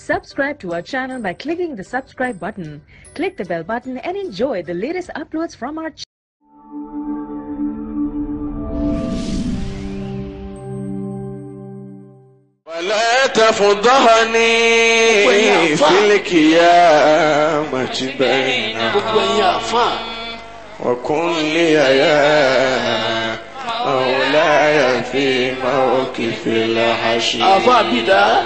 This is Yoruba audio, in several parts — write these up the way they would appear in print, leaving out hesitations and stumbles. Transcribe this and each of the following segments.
Subscribe to our channel by clicking the subscribe button. Click the bell button and enjoy the latest uploads from our channel. ولا تفضحني في القيامة بين وكن لي يا مولاي في موقف الحشر. أفا بدا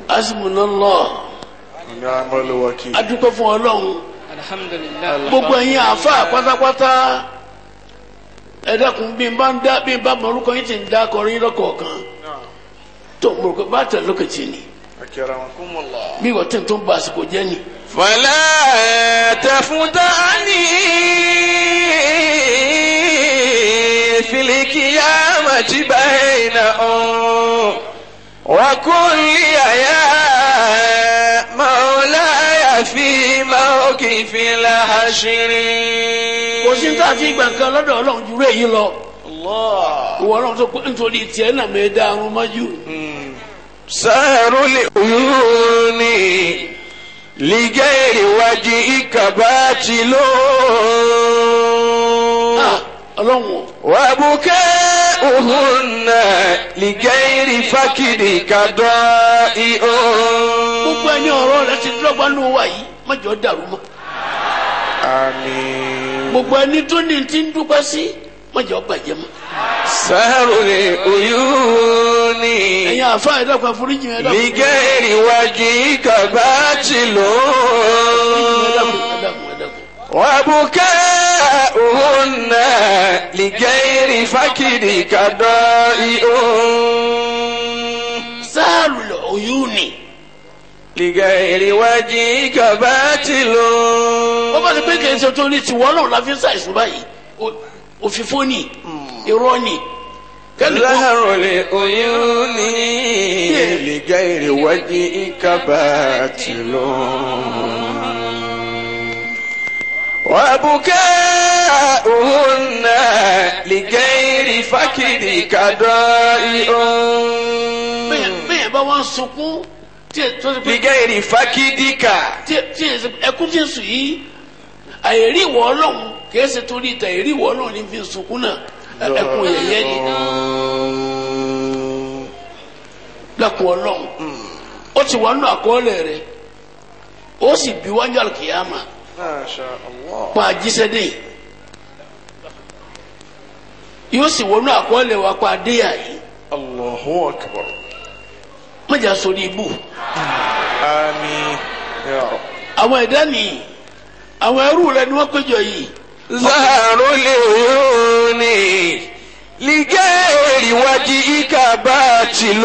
حسبنا الله ونعم الوكيل. adúpẹ́ fún Ọlọ́run alhamdulillah. gbogbo ẹ̀yin àfáà pátápátá ẹ dákun bí n bá mọ̀rúkọ yín ti ń dá akọrin lọ́kọ̀ọ̀kan tó mọ̀rúkọ bá tẹ̀ lókèjì ni bí wọ́n tẹ̀ tó ń ba àsìkò jẹ́ ni. فلا تفضحني في القيامة بينهم وكن لي يا مولاي في موقف الحشر. kò sí tá a fi gbà kan lọ́dọ̀ Ọlọ́run jùlọ èyí lọ. ìwọ Ọlọ́run tó pé nítorí tiẹ̀ náà mi dá arun mọ́jú. سهر العيون لغير وجهك باطل Ọlọ́run وبكاؤهن لغير فقدك ضائع. gbogbo ẹni ọ̀rọ̀ rẹ̀ ti dọ́gba nù wá yìí mọ́jọ́ dàrú mọ́. آمين. gbogbo ẹni tó ní ti ń dúpẹ́ sí mọ́jọ́ bàjẹ́ mọ́. سهر العيون ẹ̀yin àfa ẹ̀dọ́gba foríjì ẹ̀dọ́gba. لغير وجهك باطل وبكاؤهن لغير فقدك ضائع. سهر العيون لغير وجهك باطل. wọ́n bá ti pé kìí ṣe tó ní tiwọ́ náà la fi ń ṣàìsùn báyìí òfìfo ni irọ́ ni. سهر العيون لغير وجهك باطل وبكاؤهن لغير فقدك ضائع. bẹ́ẹ̀ bá wọ́n sunkún لغير فقدك. tí ẹkún tí ń sùn yìí àìrí ìwọ Ọlọ́run kìí ṣe torí ìta àìrí ìwọ Ọlọ́run ní fi sunkún náà ẹkún yẹ̀yẹ́ ni. lẹ́kùn Ọlọ́run ó ti wà nínú àkọọ́lẹ̀ rẹ̀ ó sì bí wájú àlùkìyàmà pa àjíṣẹ́dé yóò sì wọnú àkọọ́lẹ̀ wa pa adéyà yìí. Allahu akbar. mọ̀jà sórí ibù. Àmín ya Rabb. àwọn ẹ̀dá nìyí àwọn ẹrú rẹ̀ ni wọ́n péjọ yìí. سهر العيون لغير وجهك باطل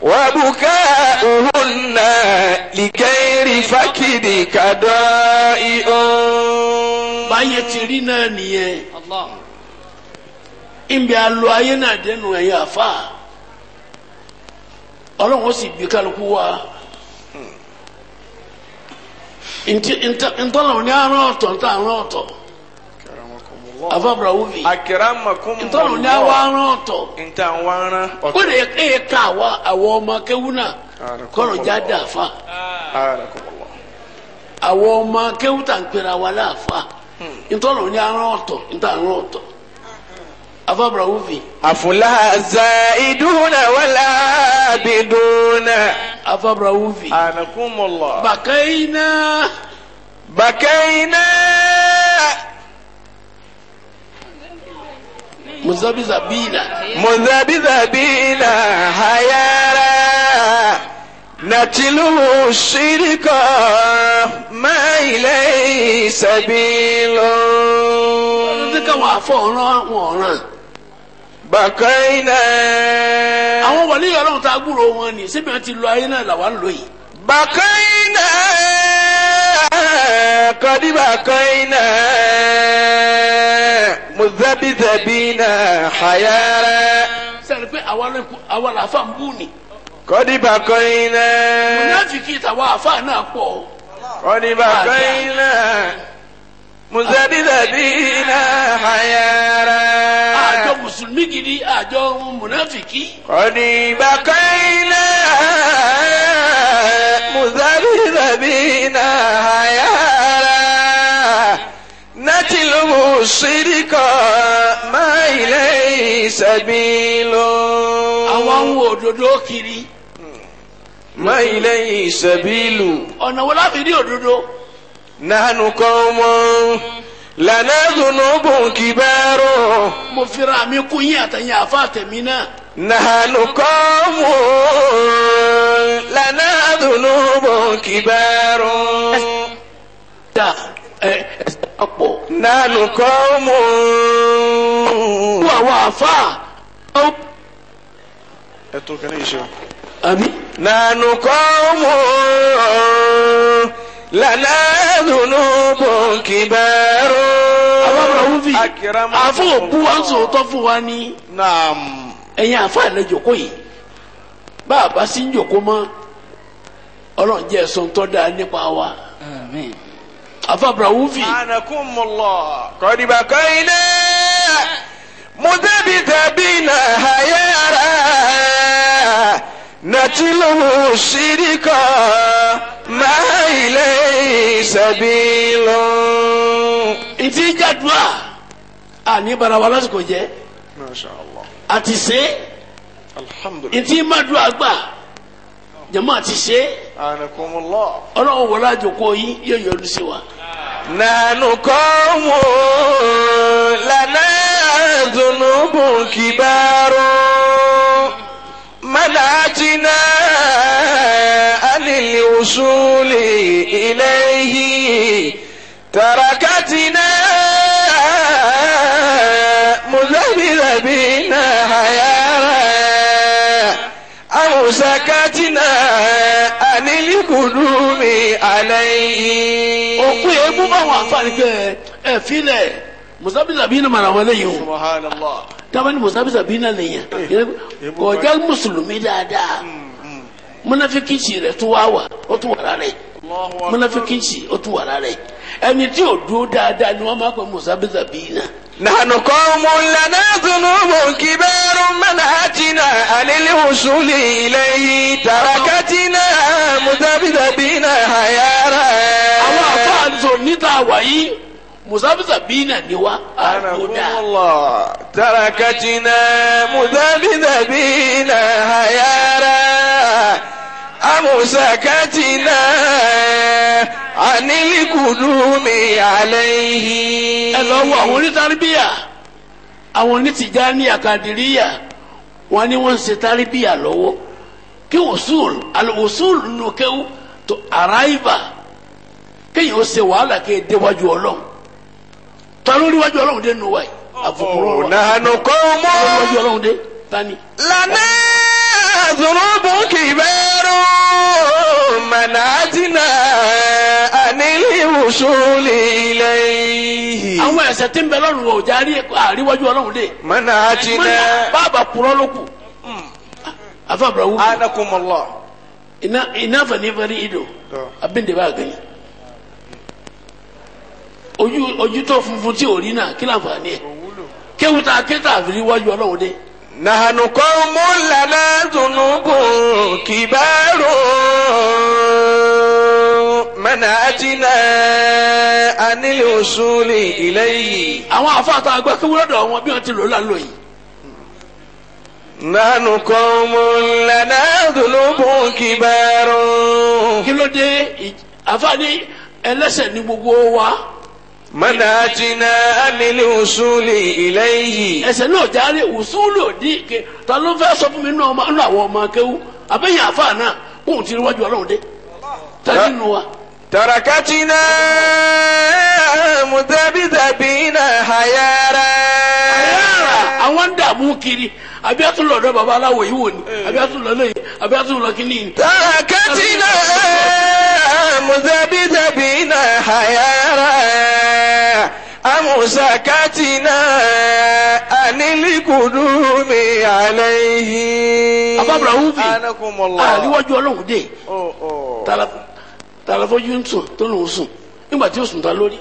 وبكاؤهن لغير فقدك ضائع. báyẹn ti rí náà nìyẹn ìbí alo ayé náà dẹnu ẹ̀yà àfa Ọlọ́run ó sì bí kálukú wa ntọ́lọ̀ ní arán ọ̀tọ̀ ntọ́ arán ọ̀tọ̀ afabra wuvi Akramakum ntọ́lọ̀ ní arán arán ọ̀tọ̀ nta wana ó lè ẹ̀ ká àwọn ọmọ kéwú náà kọ́nà jáde àfa àwọn ọmọ kéwú tà ń pera wa láàfa ntọ́lọ̀ ní arán ọ̀tọ̀ ntọ́ arán ọ̀tọ̀ afabra wuvi. أفلا الزائدون والعابدون. afabra wuvi. أنكم الله. بكينا مذبذبين حيارى نتلو الشرك ما إليه سبيل. بكينا. àwọn wọlé Ọlọ́run tá a gbúrò wọn ni síbi wọn ti lọ ayé náà làwọn lò yìí. بكينا قد بكينا مذبذبين حيارى. sẹ́ni pé àwa làáfà ń bú ni. قد بكينا. mùnáfíkì tàwa àfà náà pọ̀. قد بكينا مذبذبين حيارى. mùsùlùmí gidi àjọ mùnáfìkì. قد بقينا مذبذبين حيارى نتلو الصدق ما إليه سبيل àwọn ń wo òdodo kiri. ما إليه سبيل ọ̀nà wo láfi rí òdodo. نحن قوم لنا ذنوب كبار mo fira mi kún yín àtẹ̀yìn àfa tẹ̀mí náà. نحن قوم لنا ذنوب كبار da ẹ ọ̀pọ̀. نحن قوم wọ́n àwọn àfa. àbí. نحن قوم لنا ذنوب كبار àfọ òkú wa ń sòótọ́ fún wa ní. نعم ẹ̀yin àfa ilẹ̀ jòkó yìí bá a bá sí ń jòkó mọ́ ọlọ́run jẹ́ ẹ̀sùn tó dáa nípa wa. àfa Brahufi. سبحانكم الله قد بقينا مذبذبين حيارى نتلو الشرك ما إليه سبيل. ìtì jàdùá àní bara wa lásìkò jẹ́ ما شاء الله àti ṣe الحمد لله ìtì mádùá gbà jama àti ṣe سبحانكم الله. ọlọ́run wọlé àjòkó yìí yóò yọrí sí wa. نحن قوم لنا ذنوب كبار منعتنا عن الوصول إليه تركتنا مذبذبين حيارى أو سكتنا عن القدوم عليه. òkú yẹn mú báwọn àǹfààní pé ẹ filẹ̀ musabisabi ní mara wọn lẹ́yìn o. Subhanallah. táwọn ní musabisabi náà lẹ́yìn kọjá mùsùlùmí dáadáa múnáfíkìsì rẹ̀ tó wá wà ó tún wà rárẹ̀ múnáfíkìsì ó tún wà rárẹ̀ ẹni tí ò dúró dáadáa ni wọ́n máa pè musabisabi náà. نحن قوم لنا ذنوب كبار منعتنا عن الوصول إليه تركتنا مذبذبين حيارى. àwọn àfáàzọ níta wàyí musabisabi náà ni wá àdúrà. الله تركتنا مذبذبين حيارى أمسكتنا عن القدوم عليه. ẹ lọ wo àwọn onítàríbíyà àwọn onítìjáníyà kàdìríyà wọn ni wọn ń ṣe tàríbíyà lọ́wọ́ kí al-usul nù kéwù tó àráìbà kéyìn ó ṣe wàhálà kéyìn déwájú Ọlọ́run ta ló níwájú Ọlọ́run dé nù wáyé àfọkùrọ نحن قوم níwájú Ọlọ́run dé tani. لنا ذنوب كبار منعتنا عن الوصول إليه. àwọn ẹ̀ṣẹ̀ tí ń bẹ lọ́rùn wọ̀ ọjà àríwájú Ọlọ́run dé. منعتنا bàbá kúrọ́ ló kù. afa Brahufi أنكم الله. ina fani fari ido abin da ba gani ojú tó funfun tí ò rí náà kí láǹfààní ẹ̀ kéwùtà kéta àfìrí wájú Ọlọ́run dé. نحن قوم لنا ذنوب كبار منعتنا عن الوصول إليه. àwọn àfáàtà àgbà kéwúrọ́dọ̀ wọn bí wọ́n ti lò lálọ́ yìí. نحن قوم لنا ذنوب كبار. kí ló dé àfáàní ẹlẹ́ṣẹ̀ ní gbogbo wa. منعتنا عن الوصول إليه. ẹ̀ṣẹ̀ náà jáde wùsùlù òdì ké ta ló fẹ́ sọ fún mi nínú àwọn ọmọ kéwú àbẹ́yìn àfáà náà kóun ti rí wájú Ọlọ́run dé. tani nù wa. تركتنا مذبذبين حيارى. àwọn ń dààmú kiri àbí àtúntò lọ́dọ̀ baba aláwọ̀ yìí wò ni àbí àtúntò lọ́lẹ̀ yìí àbí àtúntò lọ́ kínní. تركتنا مذبذبين حيارى أمسكتنا عن القدوم عليه. Baba Brahufi أنكم الله. àríwájú Ọlọ́run dé tàlàfọ́jú ń sùn tó lòun sùn nígbà tí ó sùn ta lórí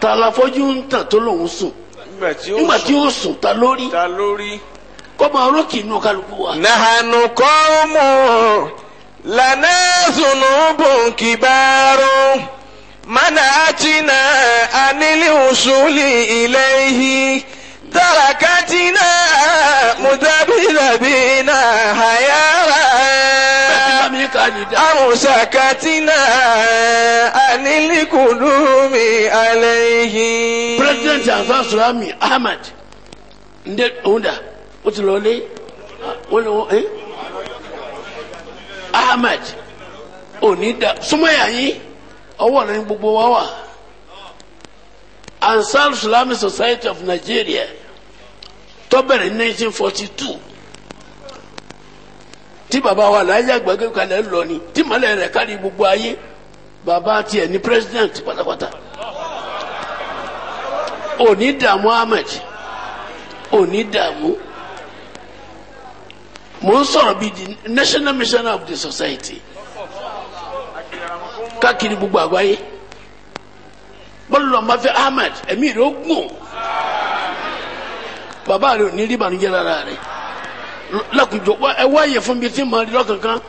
tàlàfọ́jú ń tàn tó lòun sùn nígbà tí ó sùn ta lórí kọ́ máa rókì inú kálukú wa. nahanu qawmun lana dhunubun kibarun mana'atina anil usuli ilayhi tarakatina mudabirabina hayara amsakatina anil kudumi alayhi. President Ansar Sulami Ahmad ndé onda ó ti lọ lé wọ́n ní wọ́n Ahmad òní da súnmọ́yà yín ọwọ́ rẹ̀ ní gbogbo wa wà. Ansar Islamic Society of Nigeria tó bẹ̀rẹ̀ ní 1942 tí bàbá wa láyé àgbàgbé kalẹ̀ lọ ni tí màlẹ̀ rẹ̀ kárí gbogbo ayé bàbá tiẹ̀ ní president pátápátá. Òní dààmú Ahmed òní dààmú mo ń sọ̀rọ̀ bíi the national missioner of the society káàkiri gbogbo àgbáyé bọ́lá lọ́ọ́ máa fẹ́ Ahmed ẹ̀mí rẹ̀ ó gùn bàbá rẹ̀ ò ní rí ìbànújẹ́ lára rẹ̀ lákùjọ ẹ wá yẹ fún mi tí màá rí lọ́kànkan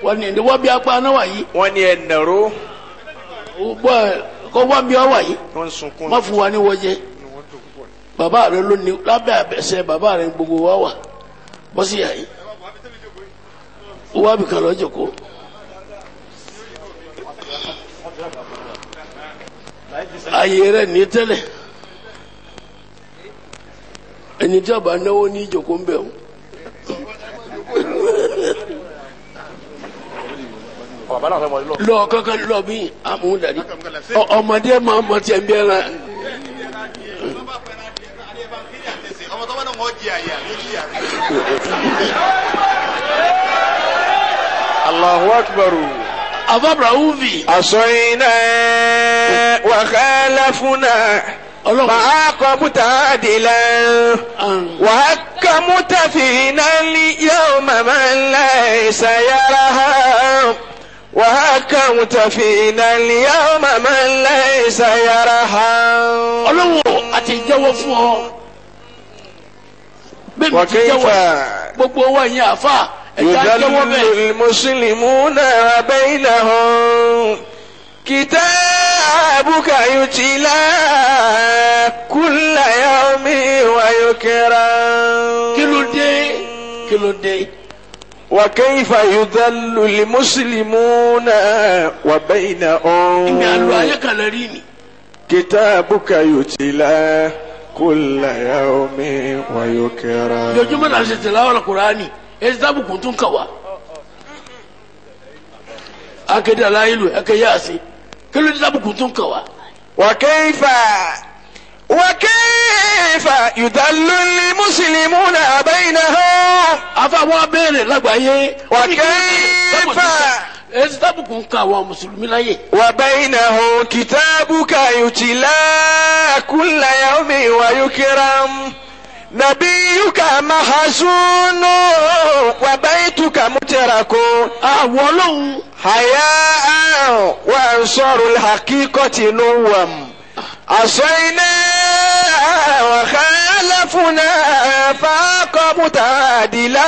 wọ́n ní ẹ̀dẹ̀ wá bí apá náà wà yìí. wọ́n ní ẹ̀ nàró. kọ́ wá bí wà yìí má fún wa ní wọ́jẹ́ bàbá rẹ̀ ló ní lábẹ́ àbẹ̀sẹ̀ bàbá rẹ̀ gbogbo wa wà bọ́sí yà yìí wá bìkan lọ́jọ́ kó. ayé rẹ̀ ní tẹ́lẹ̀ ẹni tí a bá náwó ní ìjòkó ń bẹ̀ o. lọ kankan lọ bí amúdàdí ọmọdé máa mọ tiẹ̀ ń bí ẹran. Allahu akbar. Ababrahumi. Asoyina wa khalafuna. معاقبت عادلا وحكمت فينا اليوم من ليس يرحم وحكمت فينا اليوم من ليس يرحم. Ọlọ́run àti ìjẹ́wọ́ fún ọ. وكيف gbogbo owó ẹ̀yin àfa يذل المسلمون بينهم كتابك يتلى كل يوم ويكرم. kí ló dé وكيف يذل المسلمون وبينهم ìmì àlọ́ ayé kan lè rí ni. كتابك يتلى كل يوم ويكرم. lójúmọ́ náà ṣe tẹ̀lé àwọn Kùránì èyí sábùkù tún kà wá. akéde aláìlú ẹ̀kẹ́ yá sí kí ló dé sábùkù tún kà wá. وكيف يذل المسلمون بينهم. afáwọn abéèrè lágbàáyé. وكيف èyí sábùkù ń ka àwọn mùsùlùmí láyè. وبينه كتابك يتلى كل يوم ويكرم. نبيك محزون وبيتك مترك. Ọlọ́run حياء وأنصار الحقيقة نوم. عصينا وخالفنا فعاقبت عادلا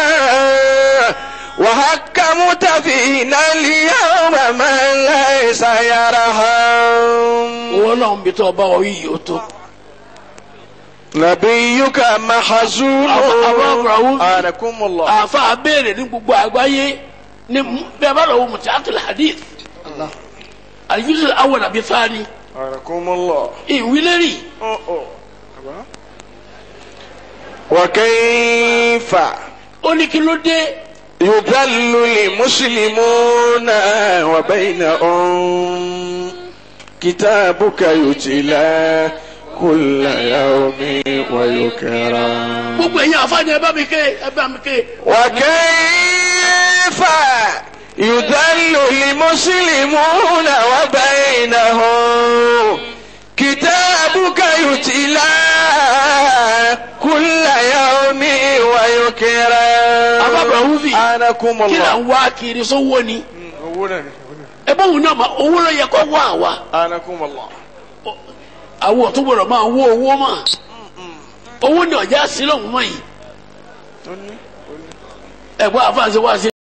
وحكمت فينا اليوم من ليس يرحم. Ọlọ́run bí tó bá wọ yìí ó tó. نبيك محزون. أنكم الله. àfa abéèrè ní gbogbo àgbáyé ní bẹ́ẹ̀ bá lọ́wọ́ mutiatul hadith. al-juz' al-awwal àbí thani. أنكم الله. ìwílérì. وكيف ó ní kí ló dé. يذل المسلمون وبينهم كتابك يتلى كل يوم ويكرم. gbogbo ẹ̀yin àfáàní ẹ bá mi ké ẹ bá mi ké. وكيف يذل المسلمون وبينهم كتابك يتلى كل يوم ويكرم. Ababrahumi. أنكم kí là الله. ń wá kiri sówó ni. ẹ bá wù náà ma owó ló yẹ kó wá wa. أنكم الله. àwọn tó gbọ́dọ̀ máa wó owó mà. owó ni ọjà sílọ̀ mọ́ yìí ẹ̀gbọ́n àfáàṣẹ wá sí